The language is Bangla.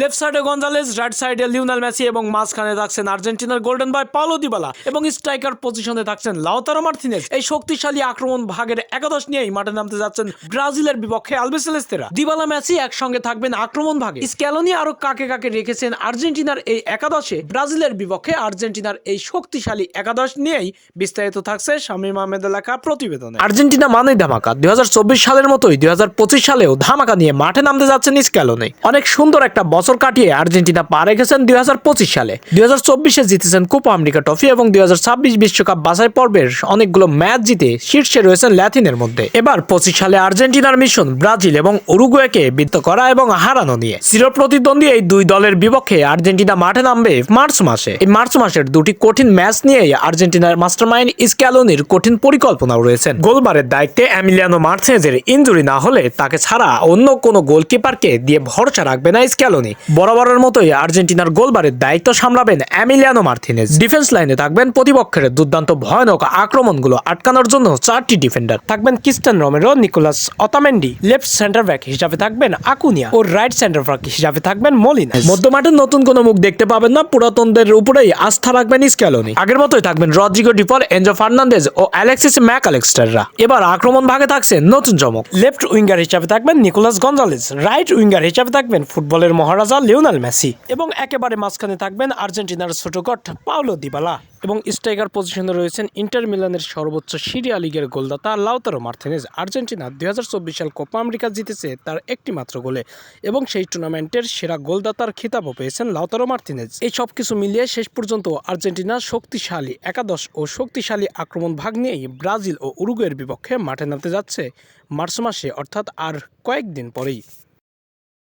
লেফট সাইডে গঞ্জালেস, রাইট সাইডে লিওনেল মেসি এবং মাঝখানে থাকছেন আর্জেন্টিনার গোল্ডেন বয় পাওলো দিবালা এবং স্ট্রাইকার পজিশনে থাকছেন লাউতারো মার্টিনেজ। এই শক্তিশালী আক্রমণ ভাগের একাদশ নিয়েই মাঠে নামতে যাচ্ছেন ব্রাজিলের বিপক্ষে আলবিসেলেস্তেরা। দিবালা মেসি একসঙ্গে থাকবেন আক্রমণ ভাগে। স্ক্যালোনি আরো কাকে কাকে রেখেছেন আর্জেন্টিনার এই একাদশে, ব্রাজিলের বিপক্ষে আর্জেন্টিনার এই শক্তিশালী একাদশ নিয়েই বিস্তারিত থাকছে শামীম আহমেদের লেখা প্রতিবেদনে। আর্জেন্টিনা মানেই ধামাকা। 2024 সালের মতোই 2025 সালেও ধামাকা নিয়ে মাঠে নামতে যাচ্ছেন স্ক্যালোনি। অনেক সুন্দর একটা বছর কাটিয়ে আর্জেন্টিনা পা রেখেছেন 2025 সালে। 2024-এ জিতেছেন কোপা আমেরিকা ট্রফি এবং 2026 বিশ্বকাপ বাছাই পর্বের অনেকগুলো ম্যাচ জিতে শীর্ষে রয়েছেন ল্যাতিনের মধ্যে। এবার 25 সালে আর্জেন্টিনার মিশন ব্রাজিল এবং উরুগুয়েকে বিদ্ধ করা এবং হারানো নিয়ে। চিরপ্রতিদ্বন্দ্বী এই দুই দলের বিপক্ষে আর্জেন্টিনা মাঠে নামবে মার্চ মাসে। এই মার্চ মাসের দুটি কঠিন ম্যাচ নিয়েই আর্জেন্টিনার মাস্টারমাইন্ড স্ক্যালোনির কঠিন পরিকল্পনাও রয়েছেন। গোলবারের দায়িত্বে এমিলিয়ানো মার্টিনেজের ইনজুরি না হলে তাকে ছাড়া অন্য কোনো গোলকিপারকে দিয়ে ভরসা রাখবে না স্ক্যালোনি। বরাবরের মতোই আর্জেন্টিনার গোলবারের দায়িত্ব সামলাবেন এমিলিয়ানো মার্টিনেজ। ডিফেন্স লাইনে থাকবেন প্রতিপক্ষের দুর্দান্ত ভয়ানক আক্রমণগুলো আটকানোর জন্য 4টি ডিফেন্ডার থাকবেন। Cristian Romero, Nicolas Otamendi. Left centre back হিসাবে থাকবেন আকুনিয়া ও রাইট সেন্টার ব্যাক হিসাবে থাকবেন মলিনাস। মধ্যমাঠে নতুন কোনো মুখ দেখতে পাবেন না, পুরাতনদের উপরেই আস্থা রাখবেন স্ক্যালোনি। আগের মতোই থাকবেন রদ্রিগো ডি পল, এনজো ফার্নান্দেজ ও অ্যালেক্সিস ম্যাকঅ্যালেস্টাররা। এবার আক্রমণ ভাগে থাকছে নতুন চমক। লেফট উইঙ্গার হিসাবে থাকবেন নিকোলাস গঞ্জালেস, রাইট উইঙ্গার হিসাবে থাকবেন ফুটবলের মহারাজা লিওনেল মেসি এবং একেবারে মাঝখানে থাকবেন আর্জেন্টিনার ছোটকট পাওলো দিবালা এবং স্ট্রাইকার পজিশনে রয়েছেন ইন্টার মিলানের সর্বোচ্চ সিরিয়া লিগের গোলদাতা লাউতারো মার্টিনেজ। আর্জেন্টিনা 2024 সাল কোপা আমেরিকা জিতেছে তার একটি মাত্র গোলে এবং সেই টুর্নামেন্টের সেরা গোলদাতার খিতাবও পেয়েছেন লাউতারো মার্টিনেজ। এই সব কিছু মিলিয়ে শেষ পর্যন্ত আর্জেন্টিনা শক্তিশালী একাদশ ও শক্তিশালী আক্রমণ ভাগ নিয়েই ব্রাজিল ও উরুগুয়ের বিপক্ষে মাঠে নামতে যাচ্ছে মার্চ মাসে, অর্থাৎ আর কয়েকদিন পরেই।